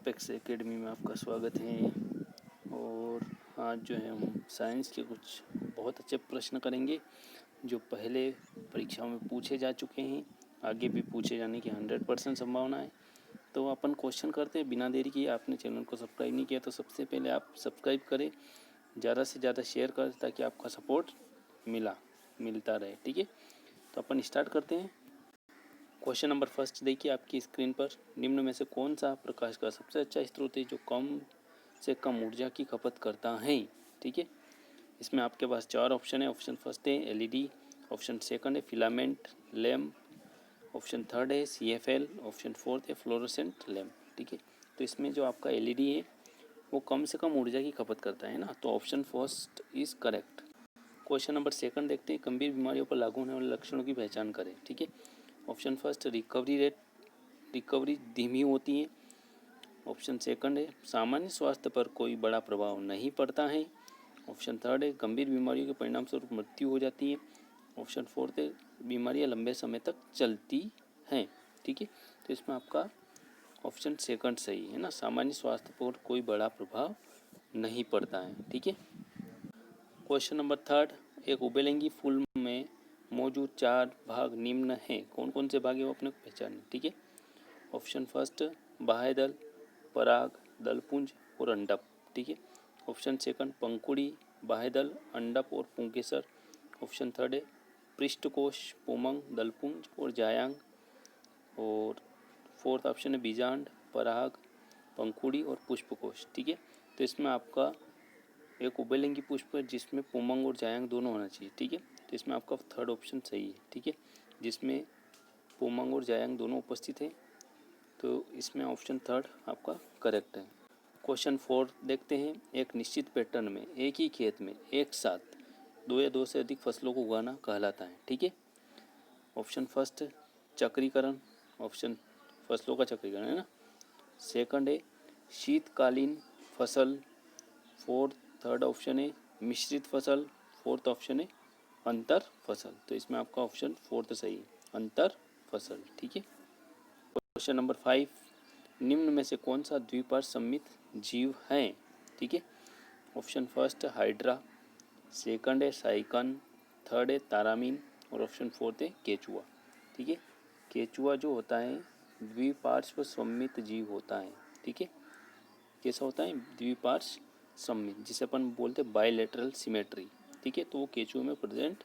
Apex academy में आपका स्वागत है। और आज जो है हम साइंस के कुछ बहुत अच्छे प्रश्न करेंगे जो पहले परीक्षाओं में पूछे जा चुके हैं, आगे भी पूछे जाने की 100% संभावना है। तो अपन क्वेश्चन करते हैं बिना देरी किए। आपने चैनल को सब्सक्राइब नहीं किया तो सबसे पहले आप सब्सक्राइब करें, ज़्यादा से ज़्यादा शेयर करें ताकि आपका सपोर्ट मिलता रहे। ठीक है, तो अपन स्टार्ट करते हैं। क्वेश्चन नंबर फर्स्ट देखिए आपकी स्क्रीन पर। निम्न में से कौन सा प्रकाश का सबसे अच्छा स्रोत है जो कम से कम ऊर्जा की खपत करता है। ठीक है, इसमें आपके पास 4 ऑप्शन है। ऑप्शन फर्स्ट है एलईडी, ऑप्शन सेकंड है फिलामेंट लैम्प, ऑप्शन थर्ड है सीएफएल, ऑप्शन फोर्थ है फ्लोरोसेंट लैम्प। ठीक है, तो इसमें जो आपका एलईडी है वो कम से कम ऊर्जा की खपत करता है ना, तो option first is correct. Question number second देखते हैं। गंभीर बीमारियों पर लागू होने वाले लक्षणों की पहचान करें। ठीक है, ऑप्शन फर्स्ट रिकवरी धीमी होती है। ऑप्शन सेकंड है सामान्य स्वास्थ्य पर कोई बड़ा प्रभाव नहीं पड़ता है। ऑप्शन थर्ड है गंभीर बीमारियों के परिणाम स्वरूप मृत्यु हो जाती है। ऑप्शन फोर्थ है बीमारियां लंबे समय तक चलती हैं। ठीक है, तो इसमें आपका ऑप्शन सेकंड सही है ना, सामान्य स्वास्थ्य पर कोई बड़ा प्रभाव नहीं पड़ता है। ठीक है, क्वेश्चन नंबर थर्ड। एक उभयलिंगी फूल में मौजूद 4 भाग निम्न हैं, कौन कौन से भाग है वो अपने को पहचानें। ठीक है, ऑप्शन फर्स्ट बाह्य दल, पराग, दलपुंज और अंडप। ठीक है, ऑप्शन सेकंड पंखुड़ी, बाह्य दल, अंडप और पुंकेसर। ऑप्शन थर्ड है पृष्ठकोश, पुमंग, दलपुंज और जायांग। और फोर्थ ऑप्शन है बीजांड, पराग, पंखुड़ी और पुष्पकोश। ठीक है, तो इसमें आपका एक उभयलिंगी पुष्प है जिसमें पुमंग और जायांग दोनों होना चाहिए। ठीक है, तो इसमें आपका थर्ड ऑप्शन सही है। ठीक है, जिसमें पुमंग और जायांग दोनों उपस्थित हैं, तो इसमें ऑप्शन थर्ड आपका करेक्ट है। क्वेश्चन 4 देखते हैं। एक निश्चित पैटर्न में एक ही खेत में एक साथ 2 या 2 से अधिक फसलों को उगाना कहलाता है। ठीक है, ऑप्शन फर्स्ट चक्रीकरण, ऑप्शन फसलों का चक्रीकरण है ना। सेकंड है शीतकालीन फसल, थर्ड ऑप्शन है मिश्रित फसल, फोर्थ ऑप्शन है अंतर फसल। तो इसमें आपका ऑप्शन फोर्थ सही है, अंतर फसल। ठीक है, क्वेश्चन नंबर 5। निम्न में से कौन सा द्विपार्श्व सममित जीव है। ठीक है, ऑप्शन फर्स्ट हाइड्रा, सेकंड है साइकन, थर्ड है तारामीन और ऑप्शन फोर्थ है केचुआ। ठीक है, केचुआ जो होता है द्विपार्श्व सममित जीव होता है। ठीक है, कैसा होता है द्विपार्श्व सममित, जिसे अपन बोलते हैं बायलैटरल सिमेट्री। ठीक है, तो वो केचुए में प्रेजेंट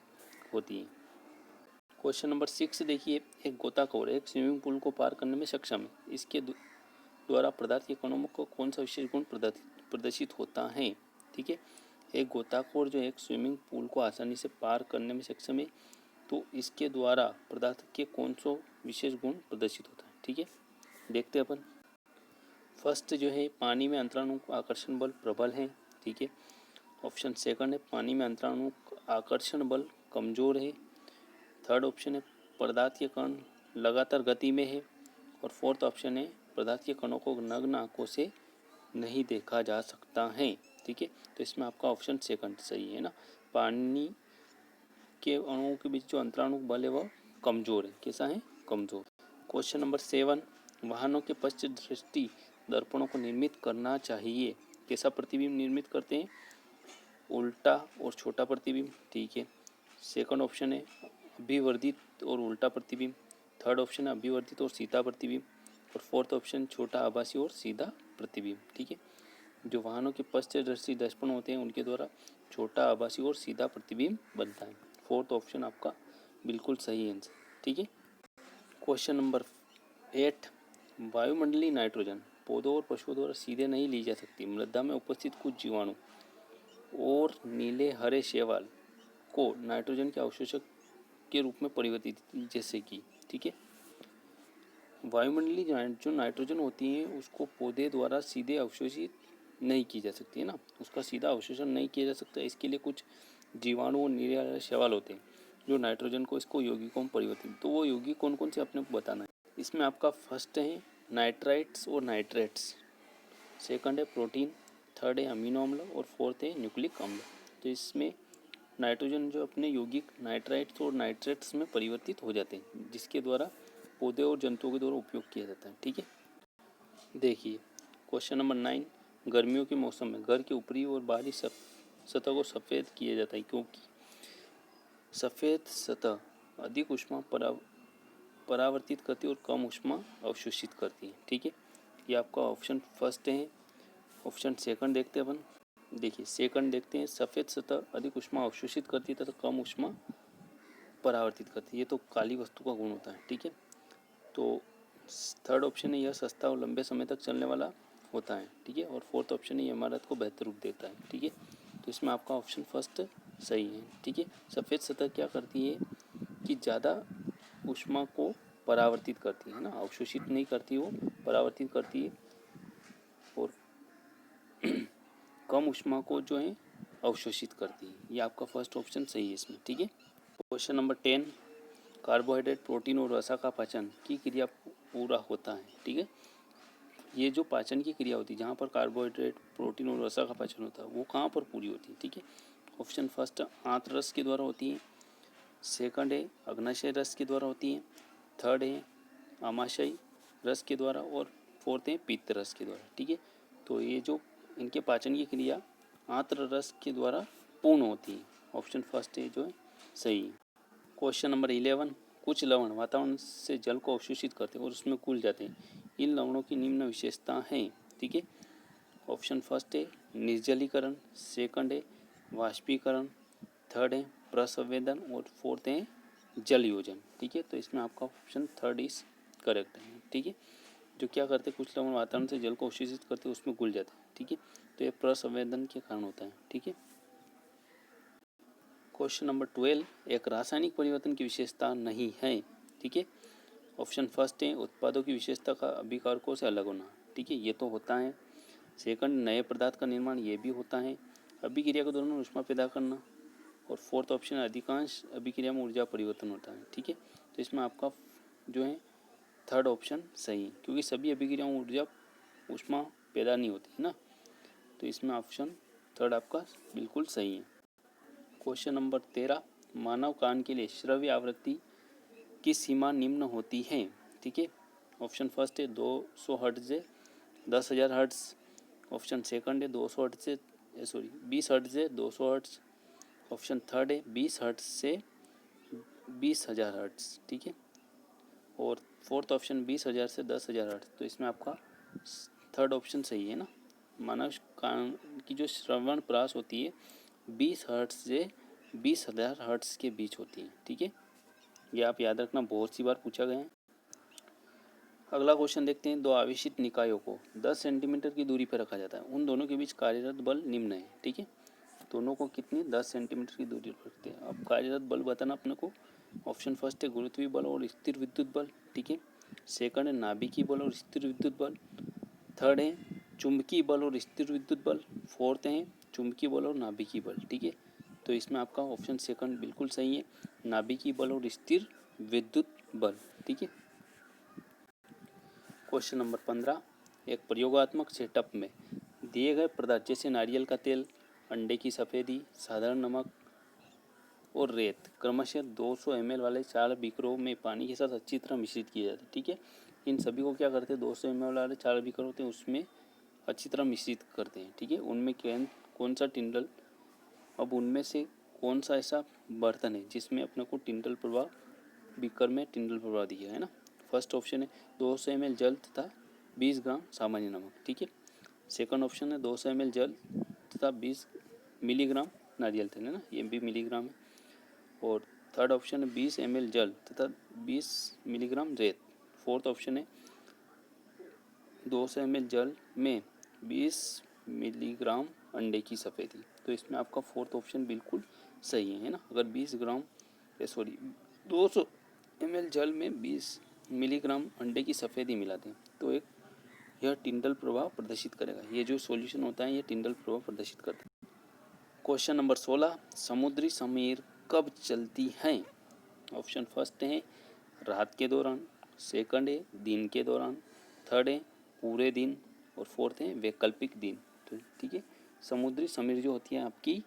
होती है। क्वेश्चन नंबर 6 देखिए। एक गोताखोर एक स्विमिंग पूल को पार करने में सक्षम है, इसके द्वारा पदार्थ के कणों को कौन सा विशेष गुण प्रदर्शित होता है। ठीक है, एक गोताखोर जो एक स्विमिंग पूल को आसानी से पार करने में सक्षम है, तो इसके द्वारा पदार्थ के कौन सा विशेष गुण प्रदर्शित होता है। ठीक है, देखते हैं अपन। फर्स्ट जो है पानी में अंतराणु आकर्षण बल प्रबल है। ठीक है, ऑप्शन सेकंड है पानी में अंतराणु आकर्षण बल कमजोर है। थर्ड ऑप्शन है पदार्थ के कण लगातार गति में है। और फोर्थ ऑप्शन है पदार्थ के कणों को नग्न आंखों से नहीं देखा जा सकता है। ठीक है, तो इसमें आपका ऑप्शन सेकंड सही है ना, पानी के अणुओं के बीच जो अंतराणु बल है वह कमजोर है। कैसा है, कमजोर। Question number 7। वाहनों के पश्च दृष्टि दर्पणों को निर्मित करना चाहिए, कैसा प्रतिबिंब निर्मित करते हैं, उल्टा और छोटा प्रतिबिंब। ठीक है, सेकंड ऑप्शन है अभिवर्धित और उल्टा प्रतिबिंब, थर्ड ऑप्शन है अभिवर्धित और सीधा प्रतिबिंब, और फोर्थ ऑप्शन छोटा आभासी और सीधा प्रतिबिंब। ठीक है, जो वाहनों के पश्चदर्शी दर्पण होते हैं उनके द्वारा छोटा आभासी और सीधा प्रतिबिंब बनता है। फोर्थ ऑप्शन आपका बिल्कुल सही आंसर। ठीक है, क्वेश्चन नंबर 8। वायुमंडलीय नाइट्रोजन पौधों और पशुओं द्वारा सीधे नहीं ली जा सकती। मृदा में उपस्थित कुछ जीवाणु और नीले हरे शैवाल को नाइट्रोजन के अवशोषक के रूप में परिवर्तित, जैसे कि। ठीक है, वायुमंडलीय जो नाइट्रोजन होती है उसको पौधे द्वारा सीधे अवशोषित नहीं की जा सकती है ना, उसका सीधा अवशोषण नहीं किया जा सकता। इसके लिए कुछ जीवाणु और नीले हरे शैवाल होते हैं जो नाइट्रोजन को इसको यौगिकों में परिवर्तित, तो वो यौगिक कौन कौन से अपने को बताना है। इसमें आपका फर्स्ट है नाइट्राइट्स और नाइट्रेट्स, सेकंड है प्रोटीन, थर्ड है अमीनो अम्ल और फोर्थ है न्यूक्लिक अम्ल। तो इसमें नाइट्रोजन जो अपने यौगिक नाइट्राइट्स और नाइट्रेट्स में परिवर्तित हो जाते हैं, जिसके द्वारा पौधे और जंतुओं के द्वारा उपयोग किया जाता है। ठीक है, देखिए क्वेश्चन नंबर 9, गर्मियों के मौसम में घर के ऊपरी और बाहरी सतह को सफ़ेद किया जाता है क्योंकि सफ़ेद सतह अधिक ऊष्मा परावर्तित करती है और कम ऊष्मा अवशोषित करती है। ठीक है, ये आपका ऑप्शन फर्स्ट है। ऑप्शन सेकंड देखते हैं अपन। देखिए सेकंड देखते हैं, सफ़ेद सतह अधिक ऊष्मा अवशोषित करती है तथा कम ऊष्मा परावर्तित करती है। ये तो काली वस्तु का गुण होता है। ठीक है, तो थर्ड ऑप्शन है, यह सस्ता और लंबे समय तक चलने वाला होता है। ठीक है, और फोर्थ ऑप्शन है, यह इमारत को बेहतर रूप देता है। ठीक है, तो इसमें आपका ऑप्शन फर्स्ट सही है। ठीक है, सफ़ेद सतह क्या करती है कि ज़्यादा ऊष्मा को परावर्तित करती है ना, अवशोषित नहीं करती, वो परावर्तित करती है और कम ऊष्मा को जो है अवशोषित करती है। ये आपका फर्स्ट ऑप्शन सही है इसमें। ठीक है, क्वेश्चन नंबर 10, कार्बोहाइड्रेट, प्रोटीन और वसा का पाचन की क्रिया पूरा होता है। ठीक है, ये जो पाचन की क्रिया होती है, जहाँ पर कार्बोहाइड्रेट, प्रोटीन और वसा का पाचन होता है, वो कहाँ पर पूरी होती है। ठीक है, ऑप्शन फर्स्ट आंत्र रस के द्वारा होती है, सेकंड है अग्नाशय रस के द्वारा होती है, थर्ड है आमाशय रस के द्वारा और फोर्थ है पित्त रस के द्वारा। ठीक है, तो ये जो इनके पाचन की क्रिया आंत्र रस के द्वारा पूर्ण होती है। ऑप्शन फर्स्ट है जो है सही है। क्वेश्चन नंबर 11, कुछ लवण वातावरण से जल को अवशोषित करते हैं और उसमें घुल जाते हैं। इन लवणों की निम्न विशेषता हैं। ठीक है, ऑप्शन फर्स्ट है निर्जलीकरण, सेकंड है वाष्पीकरण, थर्ड है प्रसंवेदन और फोर्थ है जल योजन। ठीक है, तो इसमें आपका ऑप्शन थर्ड इज करेक्ट है। ठीक है, जो क्या करते हैं, कुछ लवण वातावरण से जल को अवशोषित करते हैं, उसमें घुल जाते हैं। ठीक है, तो ये प्रसंवेदन के कारण होता है। ठीक है, क्वेश्चन नंबर 12, एक रासायनिक परिवर्तन की विशेषता नहीं है। ठीक है, ऑप्शन फर्स्ट है उत्पादों की विशेषता का अभिकारकों से अलग होना। ठीक है, ये तो होता है। सेकंड, नए पदार्थ का निर्माण, ये भी होता है। अभिक्रिया के दौरान ऊष्मा पैदा करना, और फोर्थ ऑप्शन अधिकांश अभिक्रिया में ऊर्जा परिवर्तन होता है। ठीक है, तो इसमें आपका जो है थर्ड ऑप्शन सही है, क्योंकि सभी अभिक्रियाओं में ऊर्जा ऊष्मा पैदा नहीं होती है ना, तो इसमें ऑप्शन थर्ड आपका बिल्कुल सही है। क्वेश्चन नंबर 13, मानव कान के लिए श्रव्य आवृत्ति की सीमा निम्न होती है। ठीक है, ऑप्शन फर्स्ट है 200 हर्ट्ज से 10,000 हर्ट्ज, ऑप्शन सेकंड है 200 हर्ट्ज से 20 हर्ट्ज से 200 हर्ट्ज, ऑप्शन थर्ड है 20 हर्ट्ज से 20,000 हर्ट्ज। ठीक है, और फोर्थ ऑप्शन 20,000 से 10,000 हर्ट्ज। तो इसमें आपका थर्ड ऑप्शन सही है ना, मानव कान की जो श्रवण प्रयास होती है 20 हर्ट्ज से 20,000 हर्ट्ज के बीच होती है। ठीक है, ये आप याद रखना, बहुत सी बार पूछा गया है। अगला क्वेश्चन देखते हैं, दो आवेशित निकायों को 10 सेंटीमीटर की दूरी पर रखा जाता है, उन दोनों के बीच कार्यरत बल निम्न है। ठीक है, दोनों को कितनी 10 सेंटीमीटर की दूरी पर रखते हैं। अब कार्यरत बल बताना अपने को। ऑप्शन फर्स्ट है गुरुत्वीय बल और स्थिर विद्युत बल। ठीक है, सेकंड है नाभिकीय बल और स्थिर विद्युत बल, थर्ड है चुंबकीय बल और स्थिर विद्युत बल, फोर्थ है चुंबकीय बल और नाभिकीय बल। ठीक है, तो इसमें आपका ऑप्शन सेकंड बिल्कुल सही है, नाभिकीय बल और स्थिर विद्युत बल। ठीक है, क्वेश्चन नंबर 15, एक प्रयोगात्मक सेटअप में दिए गए पदार्थ जैसे नारियल का तेल, अंडे की सफ़ेदी, साधारण नमक और रेत क्रमशः 200 ml वाले 4 बीकरों में पानी के साथ अच्छी तरह मिश्रित किए जाते हैं। ठीक है, इन सभी को क्या करते हैं, 200 ml वाले 4 बीकर होते हैं, उसमें अच्छी तरह मिश्रित करते हैं। ठीक है, उनमें कौन सा टिंडल, अब उनमें से कौन सा ऐसा बर्तन है जिसमें अपने को टिंडल प्रभाव, बीकर में टिंडल प्रभाव दिया है ना। फर्स्ट ऑप्शन है 200 ml जल तथा 20 ग्राम सामान्य नमक। ठीक है, सेकंड ऑप्शन है 200 ml जल तथा 20 मिलीग्राम नारियल तेल, है ना, ये भी मिलीग्राम है। और थर्ड ऑप्शन है 20 ml जल तथा 20 मिलीग्राम रेत। फोर्थ ऑप्शन है 200 ml जल में 20 मिलीग्राम अंडे की सफ़ेदी। तो इसमें आपका फोर्थ ऑप्शन बिल्कुल सही है ना। अगर 200 ml जल में 20 मिलीग्राम अंडे की सफ़ेदी मिलाते हैं तो यह टिंडल प्रभाव प्रदर्शित करेगा। ये जो सॉल्यूशन होता है ये टिंडल प्रभाव प्रदर्शित करता है। क्वेश्चन नंबर 16, समुद्री समीर कब चलती हैं। ऑप्शन फर्स्ट है रात के दौरान, सेकंड है दिन के दौरान, थर्ड है पूरे दिन और फोर्थ है वैकल्पिक दिन। तो ठीक है, समुद्री समीर जो होती है आपकी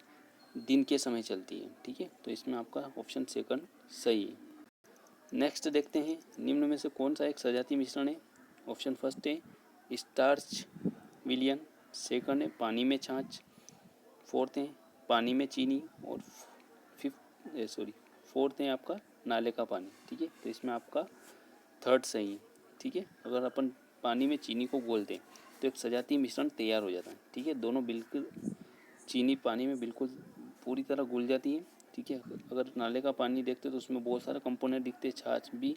दिन के समय चलती है। ठीक है, तो इसमें आपका ऑप्शन सेकंड सही है। नेक्स्ट देखते हैं, निम्न में से कौन सा एक सजातीय मिश्रण है। ऑप्शन फर्स्ट है स्टार्च विलयन, सेकंड है पानी में छाछ, फोर्थ है पानी में चीनी, और फोर्थ है आपका नाले का पानी। ठीक है, तो इसमें आपका थर्ड सही है। ठीक है, अगर अपन पानी में चीनी को घोलते हैं तो एक सजातीय मिश्रण तैयार हो जाता है। ठीक है, दोनों बिल्कुल चीनी पानी में बिल्कुल पूरी तरह घुल जाती है। ठीक है, अगर नाले का पानी देखते तो उसमें बहुत सारे कंपोनेंट दिखते हैं, छाछ भी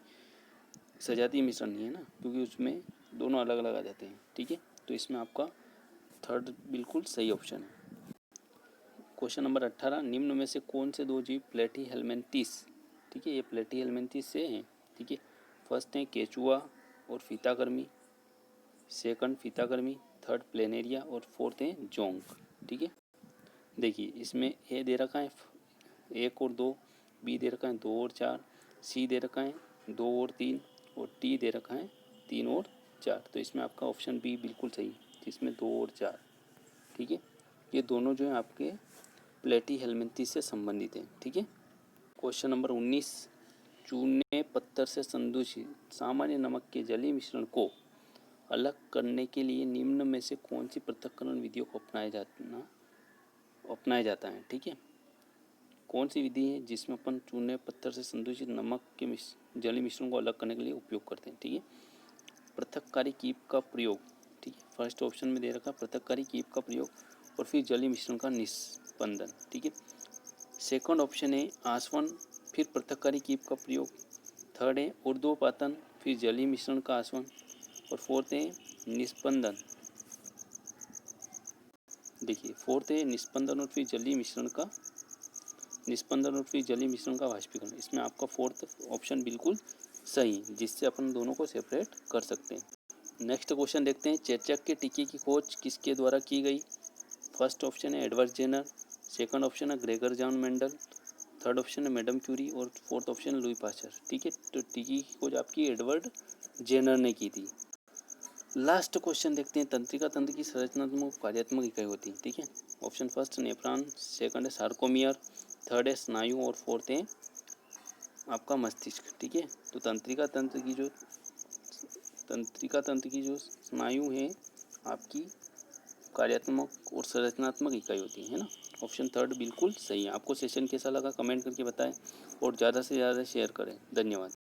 सजातीय मिश्रण नहीं है ना, क्योंकि उसमें दोनों अलग अलग आ जाते हैं। ठीक है, तो इसमें आपका थर्ड बिल्कुल सही ऑप्शन है। क्वेश्चन नंबर 18, निम्न में से कौन से दो जीव प्लेटीहेल्मिन्थस, ठीक है, ये प्लेटीहेल्मिन्थस से हैं। ठीक है, फर्स्ट है केचुआ और फीताकर्मी, सेकंड फीताकर्मी, थर्ड प्लेनेरिया, और फोर्थ है जोंक। ठीक है, देखिए इसमें ए दे रखा है 1 और 2, बी दे रखा है 2 और 4, सी दे रखा है 2 और 3, और टी दे रखा है 3 और 4। तो इसमें आपका ऑप्शन बी बिल्कुल सही है, जिसमें 2 और 4। ठीक है, ये दोनों जो है आपके प्लेटीहेल्मिन्थस से संबंधित हैं। ठीक है, क्वेश्चन नंबर 19, चूने पत्थर से संदूषित सामान्य नमक के जलीय मिश्रण को अलग करने के लिए निम्न में से कौन सी पृथक्करण विधियों को अपनाया जाता है। ठीक है, कौन सी विधि है जिसमें अपन चूने पत्थर से संदूषित नमक के जलीय मिश्रण को अलग करने के लिए उपयोग करते हैं। ठीक है, पृथक्कारी कीप का प्रयोग। ठीक है, फर्स्ट ऑप्शन में दे रखा पृथक्कारी कीप का प्रयोग, और फिर जलीय मिश्रण का निस्पंदन। ठीक है, सेकंड ऑप्शन है आसवन, फिर पृथक्कारी कीप का प्रयोग, थर्ड है ऊर्ध्वपातन, फिर जलीय मिश्रण का आसवन, और फोर्थ है निस्पंदन। देखिए फोर्थ है निस्पंदन और फिर जलीय मिश्रण का वाष्पीकरण। इसमें आपका फोर्थ ऑप्शन बिल्कुल सही, जिससे अपन दोनों को सेपरेट कर सकते हैं। नेक्स्ट क्वेश्चन देखते हैं, चेचक के टीके की खोज किसके द्वारा की गई। फर्स्ट ऑप्शन है एडवर्ड जेनर, सेकंड ऑप्शन है Gregor John Mendel, third option है मैडम क्यूरी, और फोर्थ ऑप्शन है लुई पास्चर। ठीक है, तो टीके की खोज आपकी एडवर्ड जेनर ने की थी। लास्ट क्वेश्चन देखते हैं, तंत्रिका तंत्र की संरचनात्मक कार्यात्मक इकाई होती है। ठीक है, ऑप्शन फर्स्ट नेफ्रॉन, सेकंड है सार्कोमियर, थर्ड है स्नायु, और फोर्थ है आपका मस्तिष्क। ठीक है, तो तंत्रिका तंत्र की जो स्नायु है आपकी कार्यात्मक और संरचनात्मक इकाई होती है ना। ऑप्शन थर्ड बिल्कुल सही है। आपको सेशन कैसा लगा कमेंट करके बताएं, और ज़्यादा से ज़्यादा शेयर करें। धन्यवाद।